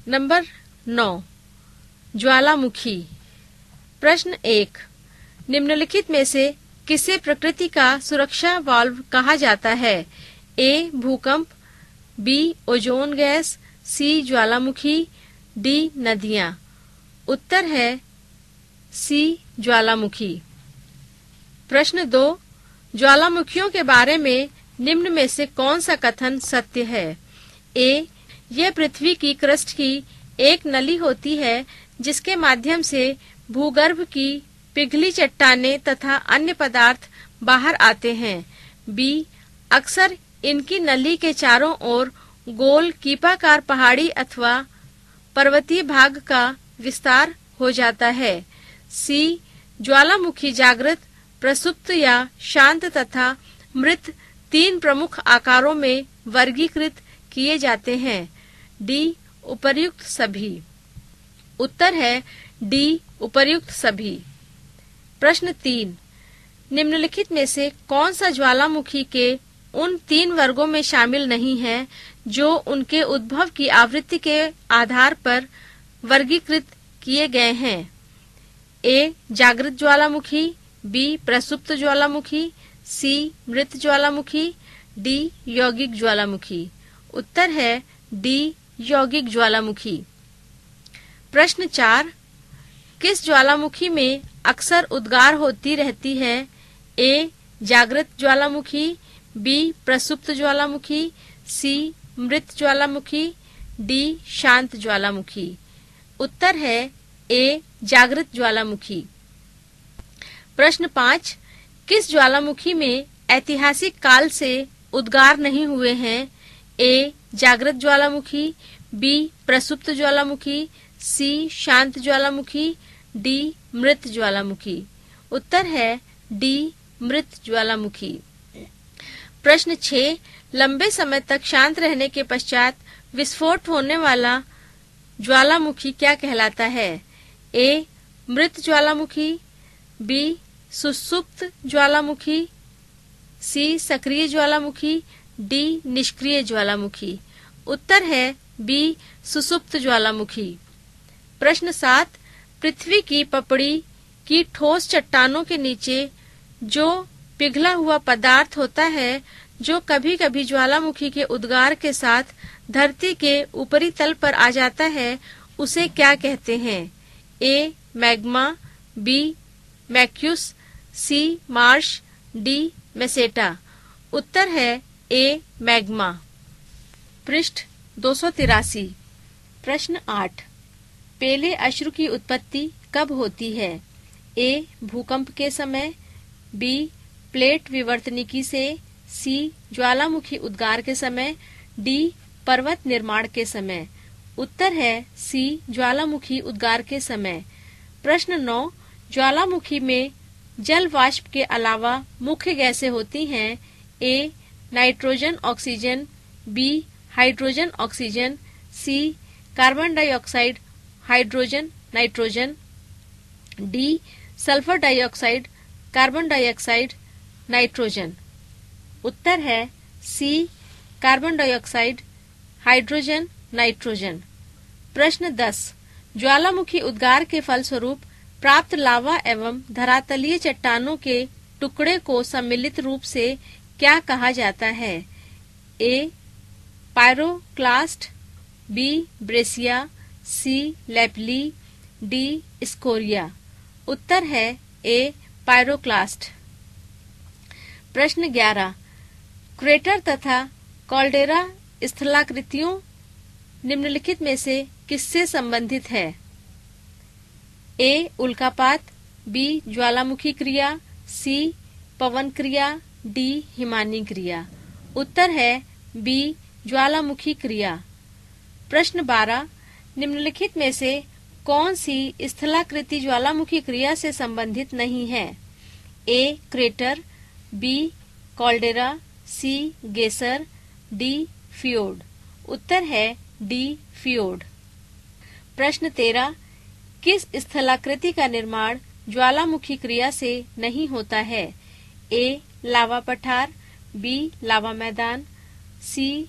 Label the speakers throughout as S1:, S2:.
S1: Number 9, ज्वालामुखी। प्रश्न 1, निम्नलिखित में से किसे प्रकृति का सुरक्षा वाल्व कहा जाता है? ए. भूकंप, बी. ओजोन गैस, सी. ज्वालामुखी, डी. नदियां। उत्तर है सी. ज्वालामुखी। प्रश्न 2, ज्वालामुखियों के बारे में निम्न में से कौन सा कथन सत्य है? ए. यह पृथ्वी की क्रस्ट की एक नली होती है जिसके माध्यम से भूगर्भ की पिघली चट्टानें तथा अन्य पदार्थ बाहर आते हैं। बी. अक्सर इनकी नली के चारों ओर गोल कीपाकार पहाड़ी अथवा पर्वतीय भाग का विस्तार हो जाता है। सी. ज्वालामुखी जागृत, प्रसुप्त या शांत तथा मृत 3 प्रमुख आकारों में वर्गीकृत किए जाते हैं। डी. उपर्युक्त सभी। उत्तर है डी. उपर्युक्त सभी। प्रश्न 3, निम्नलिखित में से कौन सा ज्वालामुखी के उन 3 वर्गों में शामिल नहीं है जो उनके उद्भव की आवृत्ति के आधार पर वर्गीकृत किए गए हैं? ए. जागृत ज्वालामुखी, बी. प्रसुप्त ज्वालामुखी, सी. मृत ज्वालामुखी, डी. यौगिक ज्वालामुखी। उत्तर है डी. यौगिक ज्वालामुखी। प्रश्न 4, किस ज्वालामुखी में अक्सर उद्गार होती रहती है? ए. जागृत ज्वालामुखी, बी. प्रसुप्त ज्वालामुखी, सी. मृत ज्वालामुखी, डी. शांत ज्वालामुखी। उत्तर है ए. जागृत ज्वालामुखी। प्रश्न 5, किस ज्वालामुखी में ऐतिहासिक काल से उद्गार नहीं हुए हैं? ए. जागृत ज्वालामुखी, बी. प्रसुप्त ज्वालामुखी, सी. शांत ज्वालामुखी, डी. मृत ज्वालामुखी। उत्तर है डी. मृत ज्वालामुखी। प्रश्न 6, लंबे समय तक शांत रहने के पश्चात विस्फोट होने वाला ज्वालामुखी क्या कहलाता है? ए. मृत ज्वालामुखी, बी. सुषुप्त ज्वालामुखी, सी. सक्रिय ज्वालामुखी, डी. निष्क्रिय ज्वालामुखी। उत्तर है बी. सुषुप्त ज्वालामुखी। प्रश्न 7, पृथ्वी की पपड़ी की ठोस चट्टानों के नीचे जो पिघला हुआ पदार्थ होता है जो कभी कभी ज्वालामुखी के उद्गार के साथ धरती के ऊपरी तल पर आ जाता है, उसे क्या कहते हैं? ए. Magma, B. मैक्यूस, सी. Marsh, D. मेसेटा। उत्तर है ए. मैग्मा। पृष्ठ 283। प्रश्न 8, पेले अश्रु की उत्पत्ति कब होती है? ए. भूकंप के समय, बी. प्लेट विवर्तनिकी से, सी. ज्वालामुखी उद्गार के समय, डी. पर्वत निर्माण के समय। उत्तर है सी. ज्वालामुखी उद्गार के समय। प्रश्न 9, ज्वालामुखी में जल वाष्प के अलावा मुख्य गैसें होती हैं? A. Nitrogen oxygen, B. Hydrogen oxygen, C. Carbon dioxide hydrogen nitrogen, D. Sulphur dioxide carbon dioxide nitrogen. उत्तर है C. Carbon dioxide hydrogen nitrogen. प्रश्न 10, ज्वालामुखी उद्गार के फलस्वरूप प्राप्त लावा एवं धरातलीय चट्टानों के टुकड़े को सम्मिलित रूप से क्या कहा जाता है? ए. पायरोक्लास्ट, बी. ब्रेसिया, सी. लैपली, डी. स्कोरिया। उत्तर है ए. पायरोक्लास्ट। प्रश्न 11, क्रेटर तथा कॉल्डेरा स्थलाकृतियों निम्नलिखित में से किससे संबंधित है? ए. उल्कापात, बी. ज्वालामुखी क्रिया, सी. पवन क्रिया, डी. हिमानी क्रिया। उत्तर है बी. ज्वालामुखी क्रिया। प्रश्न 12, निम्नलिखित में से कौन सी स्थलाकृति ज्वालामुखी क्रिया से संबंधित नहीं है? A. Crater, B. Caldera, C. Geyser, D. Fjord. उत्तर है डी. फियोर्ड। प्रश्न 13, किस स्थलाकृति का निर्माण ज्वालामुखी क्रिया से नहीं होता है? ए. लावा पठार, बी. लावा मैदान, सी.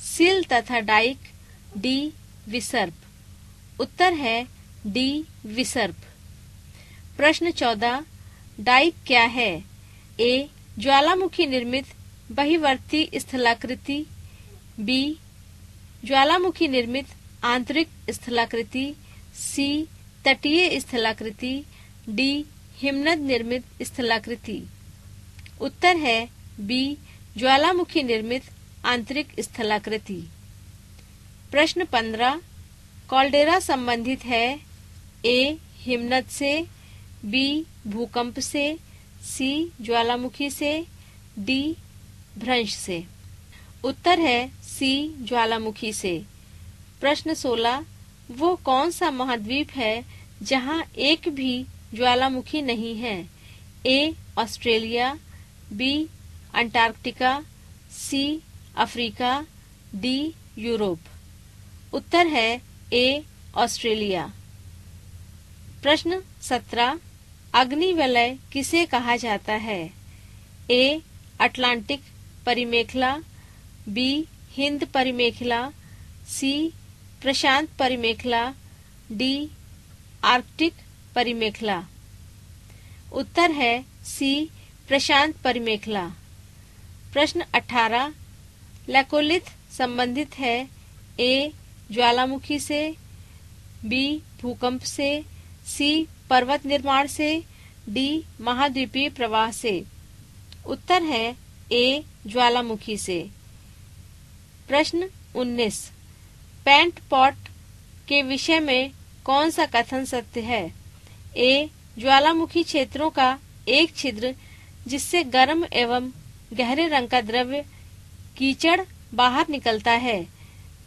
S1: सिल तथा डाइक, डी. विसर्प। उत्तर है डी विसर्प। प्रश्न 14, डाइक क्या है? ए ज्वालामुखी निर्मित बहिर्वर्ती स्थलाकृति, बी ज्वालामुखी निर्मित आंतरिक स्थलाकृति, सी तटीय स्थलाकृति, डी हिमनद निर्मित स्थलाकृति। उत्तर है बी ज्वालामुखी निर्मित आंतरिक स्थलाकृति। प्रश्न 15, कॉल्डेरा संबंधित है ए हिमनद से, बी भूकंप से, सी ज्वालामुखी से, डी भ्रंश से। उत्तर है सी ज्वालामुखी से। प्रश्न 16, वो कौन सा महाद्वीप है जहां एक भी ज्वालामुखी नहीं है? A Australia, B Antarctica, C Africa, D Europe. उत्तर है ए ऑस्ट्रेलिया। प्रश्न 17, अग्निवलय किसे कहा जाता है? ए अटलांटिक परिमेखला, बी हिंद परिमेखला, सी प्रशांत परिमेखला, डी आर्कटिक परिमेखला। उत्तर है सी प्रशांत परिमेखला। प्रश्न 18, लैकोलिथ संबंधित है ए ज्वालामुखी से, बी भूकंप से, सी पर्वत निर्माण से, डी महाद्वीपीय प्रवाह से। उत्तर है ए ज्वालामुखी से। प्रश्न 19, पेंट पॉट के विषय में कौन सा कथन सत्य है? ए ज्वालामुखी क्षेत्रों का एक छिद्र जिससे गर्म एवं गहरे रंग का द्रव्य कीचड़ बाहर निकलता है,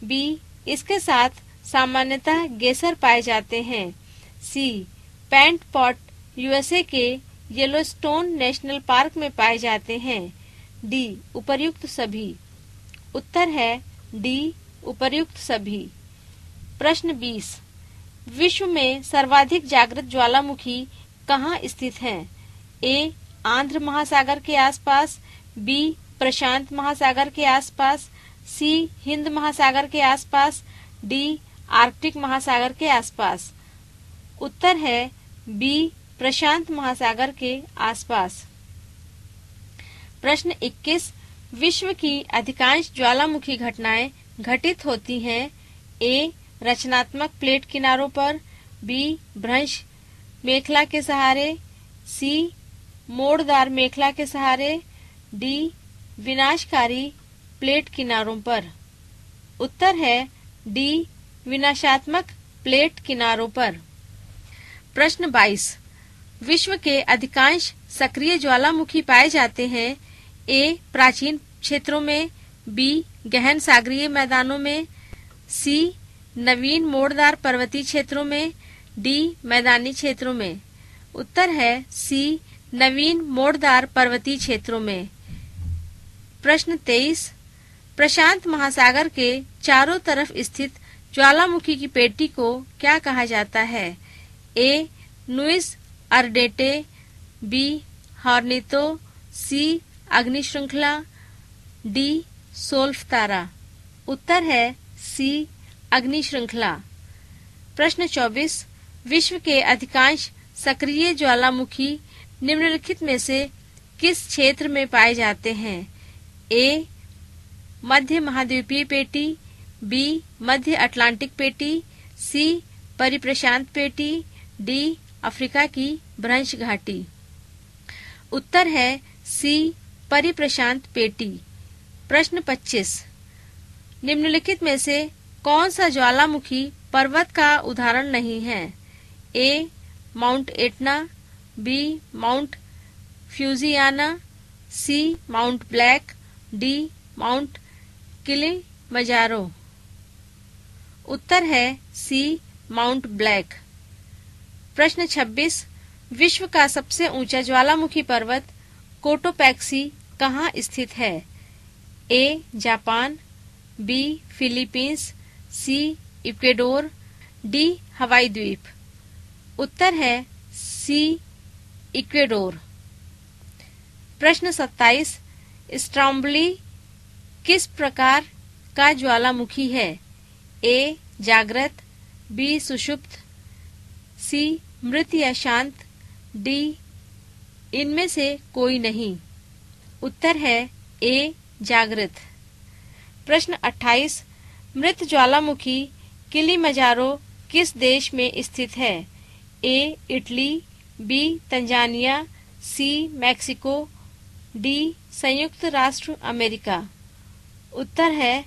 S1: बी इसके साथ सामान्यतः गेसर पाए जाते हैं, सी पेंट पॉट यूएसए के येलोस्टोन नेशनल पार्क में पाए जाते हैं, डी उपर्युक्त सभी। उत्तर है डी उपर्युक्त सभी। प्रश्न 20, विश्व में सर्वाधिक जागृत ज्वालामुखी कहाँ स्थित हैं? ए आंध्र महासागर के आसपास, बी प्रशांत महासागर के आसपास, सी हिंद महासागर के आसपास, डी आर्कटिक महासागर के आसपास। उत्तर है बी प्रशांत महासागर के आसपास। प्रश्न 21, विश्व की अधिकांश ज्वालामुखी घटनाएं घटित होती हैं ए रचनात्मक प्लेट किनारों पर, बी भ्रंश मेखला के सहारे, सी मोड़दार मेखला के सहारे, डी विनाशकारी प्लेट किनारों पर। उत्तर है डी विनाशात्मक प्लेट किनारों पर। प्रश्न 22, विश्व के अधिकांश सक्रिय ज्वालामुखी पाए जाते हैं ए प्राचीन क्षेत्रों में, बी गहन सागरीय मैदानों में, सी नवीन मोड़दार पर्वतीय क्षेत्रों में, डी मैदानी क्षेत्रों में। उत्तर है सी नवीन मोड़दार पर्वतीय क्षेत्रों में। प्रश्न 23, प्रशांत महासागर के चारों तरफ स्थित ज्वालामुखी की पेटी को क्या कहा जाता है? ए नुइस अर्डेटे, बी हॉर्नितो, सी अग्नि श्रृंखला, डी सोल्फतारा। उत्तर है सी अग्नि श्रृंखला। प्रश्न 24, विश्व के अधिकांश सक्रिय ज्वालामुखी निम्नलिखित में से किस क्षेत्र में पाए जाते हैं? ए मध्य महाद्वीपीय पेटी, बी मध्य अटलांटिक पेटी, सी परिप्रशांत पेटी, डी अफ्रीका की भ्रंश घाटी। उत्तर है सी परिप्रशांत पेटी। प्रश्न 25, निम्नलिखित में से कौन सा ज्वालामुखी पर्वत का उदाहरण नहीं है? A mount Etna, B mount Fujiyama, C mount Black, D mount Kilimanjaro. उत्तर है सी माउंट ब्लैक। प्रश्न 26, विश्व का सबसे ऊंचा ज्वालामुखी पर्वत कोटोपैक्सी कहाँ स्थित है? A Japan, B Philippines, C Ecuador, D Hawaii द्वीप। उत्तर है सी इक्वेडोर। प्रश्न 27, स्ट्रोम्बली किस प्रकार का ज्वालामुखी है? ए जागृत, बी सुषुप्त, सी मृत या शांत, डी इनमें से कोई नहीं। उत्तर है ए जागृत। प्रश्न 28 मृत ज्वालामुखी किलिमंजारो किस देश में स्थित है? A Italy, B Tanzania, C Mexico, D संयुक्त राष्ट्र अमेरिका। उत्तर है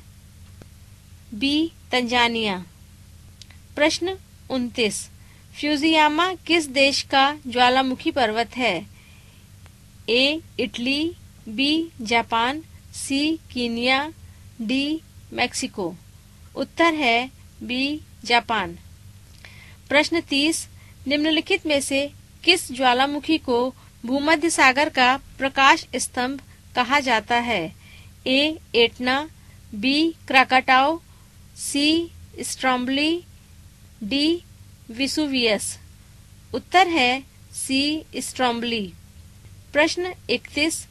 S1: बी तंजानिया। प्रश्न 29 फ्यूजियामा किस देश का ज्वालामुखी पर्वत है? A Italy, B Japan, C Kenya, D Mexico. उत्तर है बी जापान। प्रश्न 30 निम्नलिखित में से किस ज्वालामुखी को भूमध्य सागर का प्रकाश स्तंभ कहा जाता है? A Etna, B Krakatoa, C स्ट्रोम्बली, D Vesuvius. उत्तर है सी स्ट्रोम्बली। प्रश्न 31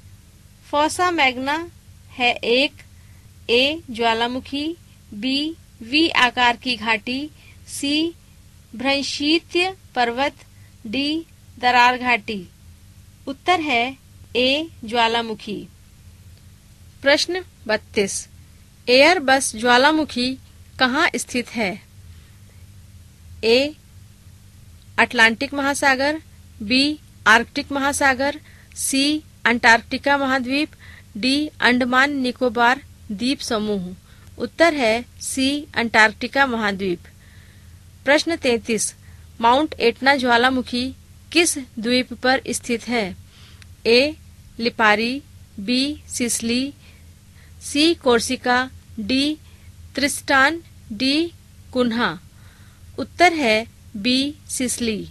S1: फोसा मैग्ना है एक ए ज्वालामुखी, बी वी आकार की घाटी, सी भ्रंशीत्य पर्वत, डी दरार घाटी। उत्तर है ए ज्वालामुखी। प्रश्न 32 एयरबस ज्वालामुखी कहाँ स्थित है? ए अटलांटिक महासागर, बी आर्कटिक महासागर, सी अंटार्कटिका महाद्वीप, डी अंडमान निकोबार द्वीप समूह। उत्तर है सी अंटार्कटिका महाद्वीप। प्रश्न 33 माउंट एटना ज्वालामुखी किस द्वीप पर स्थित है? ए लिपारी, बी सिसली, सी कोर्सिका, डी त्रिस्टान, डी कुन्हा। उत्तर है बी सिसली।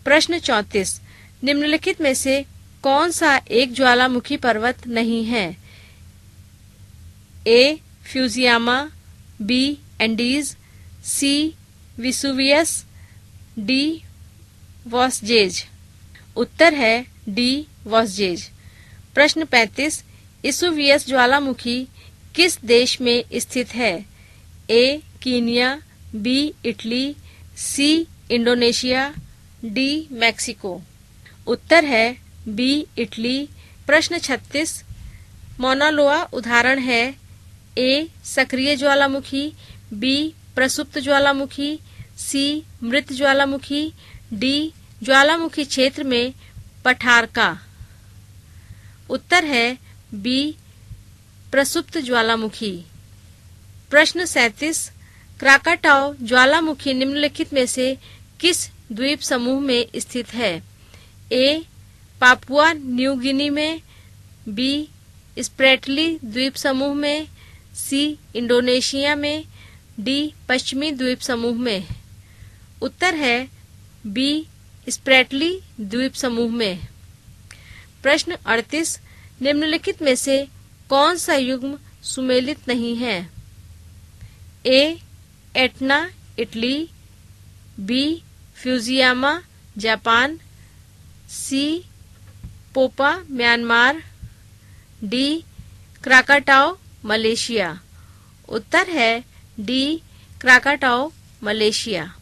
S1: प्रश्न 34 निम्नलिखित में से कौन सा एक ज्वालामुखी पर्वत नहीं है? ए फ्यूजियामा, बी एंडीज, सी विसुवियस, डी वॉसजेज। उत्तर है डी वॉसजेज। प्रश्न 35 विसुवियस ज्वालामुखी किस देश में स्थित है? A Kenya, B Italy, C Indonesia, D Mexico. उत्तर है बी इटली। प्रश्न 36 मोनालोआ उदाहरण है? ए सक्रिय ज्वालामुखी, बी प्रसुप्त ज्वालामुखी, सी मृत ज्वालामुखी, डी ज्वालामुखी क्षेत्र में पठारका। उत्तर है बी प्रसुप्त ज्वालामुखी। प्रश्न 37 क्राकाटाओ ज्वालामुखी निम्नलिखित में से किस द्वीप समूह में स्थित है? ए पापुआ न्यू गिनी में, बी स्प्रेटली द्वीप समूह में, सी इंडोनेशिया में, डी पश्चिमी द्वीप समूह में। उत्तर है बी स्प्रेटली द्वीप समूह में। प्रश्न 38 निम्नलिखित में से कौन सा युग्म सुमेलित नहीं है? A Etna Italy, B Fujiyama Japan, C Popa Myanmar, D Krakatoa Malaysia. उत्तर है डी क्राकाटाओ मलेशिया।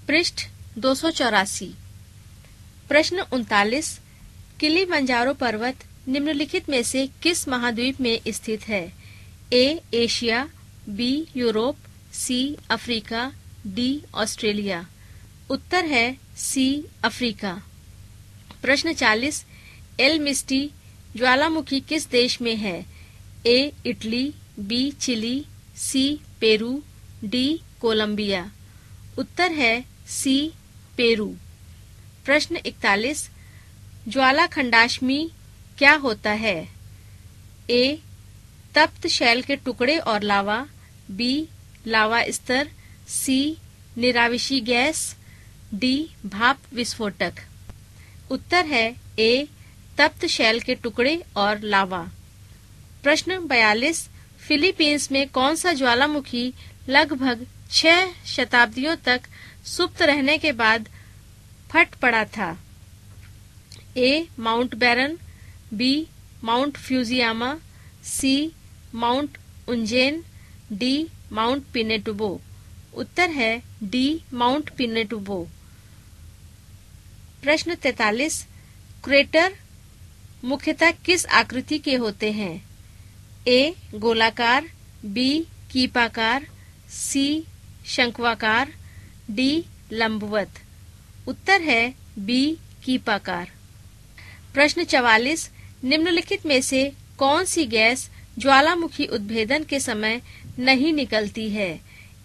S1: पृष्ठ 284 प्रश्न 39 किलिमंजारो पर्वत निम्नलिखित में से किस महाद्वीप में स्थित है? A Asia, B Europe, C Africa, D Australia. उत्तर है सी अफ्रीका। प्रश्न 40 एल मिस्टी ज्वालामुखी किस देश में है? A Italy, B Chile, C Peru, D Colombia. उत्तर है सी पेरू। प्रश्न 41 ज्वालाखंडाश्मी क्या होता है? ए तप्त शैल के टुकड़े और लावा, बी लावा स्तर, सी निराविशी गैस, डी भाप विस्फोटक। उत्तर है ए तप्त शैल के टुकड़े और लावा। प्रश्न 42 फिलीपींस में कौन सा ज्वालामुखी लगभग 6 शताब्दियों तक सुप्त रहने के बाद फट पड़ा था? ए माउंट बैरन, बी माउंट फ्यूजियामा, सी माउंट उंजेन, डी माउंट पिनेटुबो। उत्तर है डी माउंट पिनेटुबो। प्रश्न 43 क्रेटर मुख्यतः किस आकृति के होते हैं? ए गोलाकार, बी कीपाकार, सी शंक्वाकार, डी लंबवत। उत्तर है बी कीपाकार। प्रश्न 44 निम्नलिखित में से कौन सी गैस ज्वालामुखी उद्भेदन के समय नहीं निकलती है?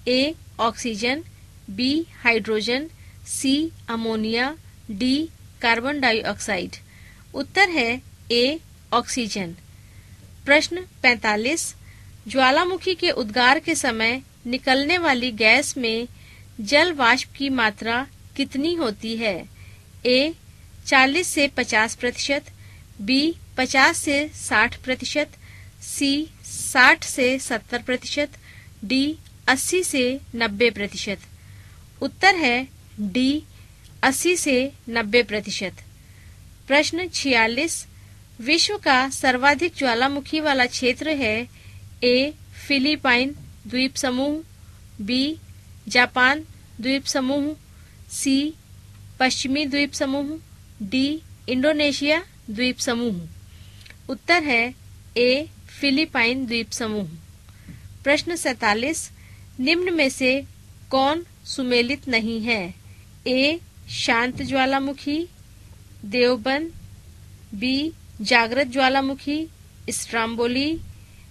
S1: A oxygen, B hydrogen, C ammonia, D carbon dioxide. उत्तर है ए ऑक्सीजन। प्रश्न 45 ज्वालामुखी के उद्गार के समय निकलने वाली गैस में जल वाष्प की मात्रा कितनी होती है? ए 40 से 50%, बी 50 से 60%, सी 60 से 70%, डी 80 से 90%। उत्तर है डी 80 से 90%। प्रश्न 46 विश्व का सर्वाधिक ज्वालामुखी वाला क्षेत्र है? ए फिलीपाइन द्वीप समूह, बी जापान द्वीप समूह, सी पश्चिमी द्वीप समूह, डी इंडोनेशिया द्वीप समूह। उत्तर है ए फिलीपाइन द्वीप समूह। प्रश्न 47 निम्न में से कौन सुमेलित नहीं है? ए शांत ज्वालामुखी, देवबंद, बी जागृत ज्वालामुखी स्ट्राम्बोली,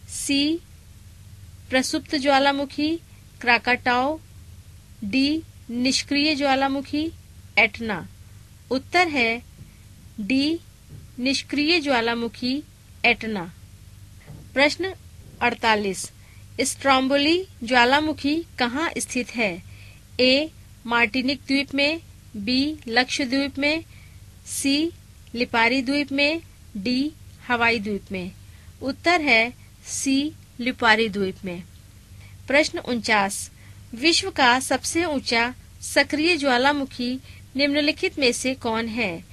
S1: सी प्रसुप्त ज्वालामुखी क्राकाटाओ, डी निष्क्रिय ज्वालामुखी एटना। उत्तर है डी निष्क्रिय ज्वालामुखी एटना। प्रश्न 48 स्ट्रोम्बोली ज्वालामुखी कहाँ स्थित है? ए मार्टिनिक द्वीप में, बी लक्षद्वीप में, सी लिपारी द्वीप में, डी हवाई द्वीप में। उत्तर है सी लिपारी द्वीप में। प्रश्न 49 विश्व का सबसे ऊंचा सक्रिय ज्वालामुखी निम्नलिखित में से कौन है?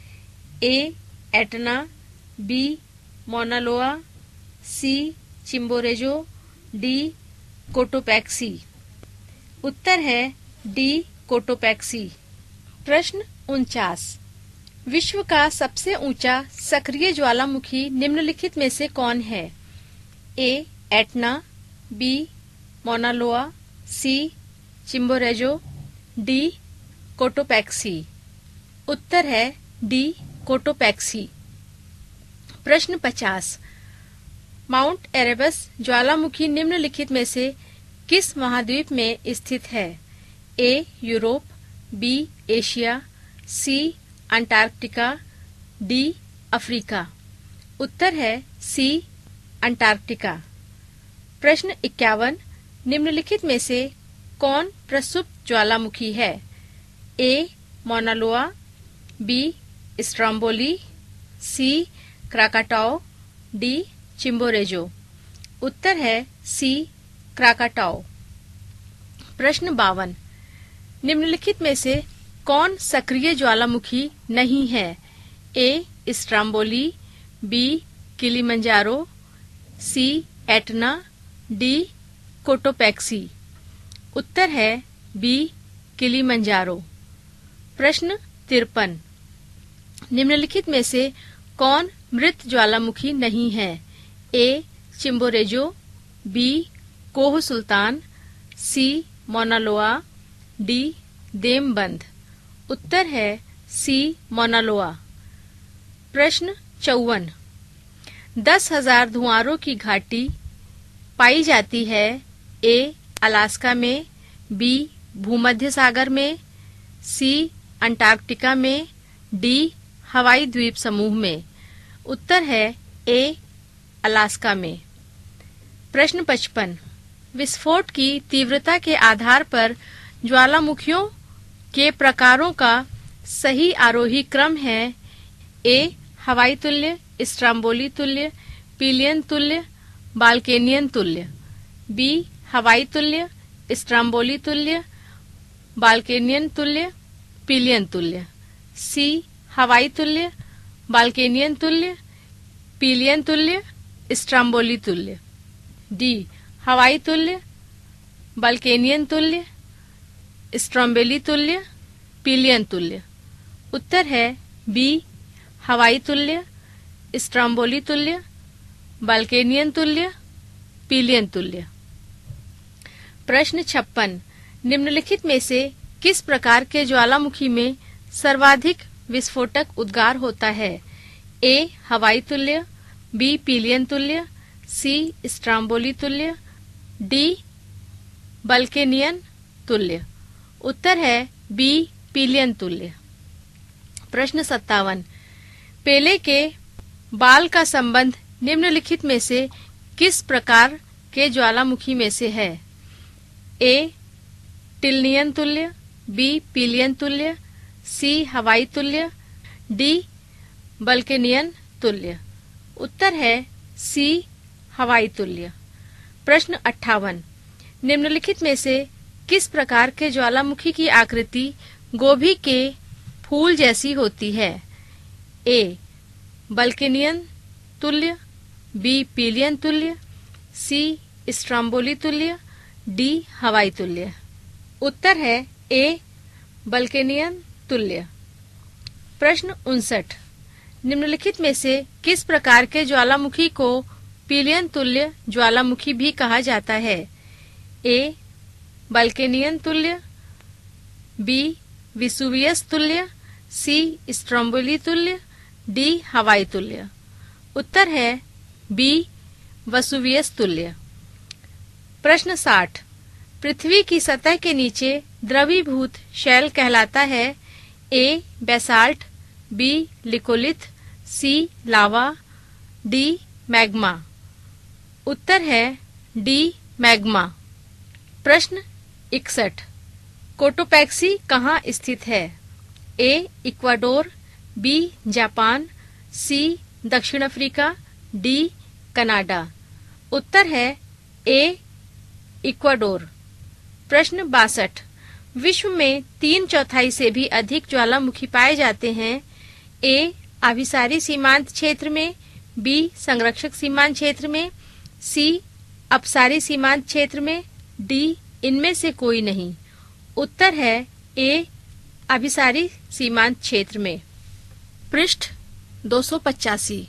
S1: A Etna, B मोनालोआ, C चिम्बोरेजो, D Cotopaxi. उत्तर है डी कोटोपैक्सी। प्रश्न 49 विश्व का सबसे ऊंचा सक्रिय ज्वालामुखी निम्नलिखित में से कौन है? A Etna, B मोनालोआ, C चिम्बोरेजो, D Cotopaxi. उत्तर है डी कोटोपैक्सी। प्रश्न 50 माउंट एरेबस ज्वालामुखी निम्नलिखित में से किस महाद्वीप में स्थित है? ए यूरोप, बी एशिया, सी अंटार्कटिका, डी अफ्रीका। उत्तर है सी अंटार्कटिका। प्रश्न 51 निम्नलिखित में से कौन प्रसुप्त ज्वालामुखी है? ए मोनालोआ, बी स्ट्रोम्बोली, सी क्राकाटाओ, डी चिम्बोरेजो। उत्तर है सी क्राकाटाओ। प्रश्न 52 निम्नलिखित में से कौन सक्रिय ज्वालामुखी नहीं है? ए स्ट्रोम्बोली, बी किलिमंजारो, सी एटना, डी कोटोपैक्सी। उत्तर है बी किलिमंजारो। प्रश्न 53 निम्नलिखित में से कौन मृत ज्वालामुखी नहीं है? ए चिम्बोरेजो, बी कोह सुल्तान, सी मोनालोआ, डी देमबंद। उत्तर है सी मोनालोआ। प्रश्न 54 10,000 धुआरों की घाटी पाई जाती है? ए अलास्का में, बी भूमध्य सागर में, सी अंटार्कटिका में, डी हवाई द्वीप समूह में। उत्तर है ए अलास्का में। प्रश्न 55 विस्फोट की तीव्रता के आधार पर ज्वालामुखियों के प्रकारों का सही आरोही क्रम है? ए हवाई तुल्य, स्ट्रोम्बोली तुल्य, पिलियन तुल्य, बाल्केनियन तुल्य, बी हवाई तुल्य, स्ट्रोम्बोली तुल्य, बाल्केनियन तुल्य, पिलियन तुल्य, सी हवाई तुल्य, बाल्केनियन तुल्य, पिलियन तुल्य, स्ट्रोम्बोली तुल्य, डी हवाई तुल्य, बाल्केनियन तुल्य, स्ट्रोम्बोली तुल्य, पिलियन तुल्य। उत्तर है बी, हवाई तुल्य, स्ट्रोम्बोली तुल्य, बाल्केनियन तुल्य, पिलियन तुल्य। प्रश्न 56। निम्नलिखित में से किस प्रकार के ज्वालामुखी में सर्वाधिक विस्फोटक उद्गार होता है? ए, हवाई तुल्य, बी, पिलियन तुल्य, सी, स्ट्रोम्बोली तुल्य, डी, बाल्केनियन तुल्य। उत्तर है बी, पिलियन तुल्य। प्रश्न 57। पेले के बाल का संबंध निम्नलिखित में से किस प्रकार के ज्वालामुखी में से है? ए, टिल्लियन तुल्य, बी, पिलियन तुल्य, सी, हवाई तुल्य, डी, बाल्केनियन तुल्य। उत्तर है सी, हवाई तुल्य। प्रश्न 58। निम्नलिखित में से किस प्रकार के ज्वालामुखी की आकृति गोभी के फूल जैसी होती है? ए, बाल्केनियन तुल्य, बी, पिलियन तुल्य, सी, स्ट्रोम्बोली तुल्य, डी, हवाई तुल्य। उत्तर है ए, बाल्केनियन तुल्य। प्रश्न 59। निम्नलिखित में से किस प्रकार के ज्वालामुखी को पिलियन तुल्य ज्वालामुखी भी कहा जाता है? ए, बाल्केनियन तुल्य, बी, विसुवियस तुल्य, सी, स्ट्रोम्बोली तुल्य, डी, हवाई तुल्य। उत्तर है बी, वसुवियस तुल्य। प्रश्न 60। पृथ्वी की सतह के नीचे द्रवीभूत शैल कहलाता है? ए, बेसाल्ट, बी, लिकोलिथ, सी, लावा, डी, मैग्मा। उत्तर है डी, मैग्मा। प्रश्न 61। कोटोपैक्सी कहाँ स्थित है? ए, इक्वाडोर, बी, जापान, सी, दक्षिण अफ्रीका, डी, कनाडा। उत्तर है ए, इक्वाडोर। प्रश्न 62। विश्व में 3/4 से भी अधिक ज्वालामुखी पाए जाते हैं? ए, अभिसारी सीमांत क्षेत्र में, बी, संरक्षक सीमांत क्षेत्र में, सी, अपसारी सीमांत क्षेत्र में, डी, इनमें से कोई नहीं। उत्तर है ए, अभिसारी सीमांत क्षेत्र में। पृष्ठ 285।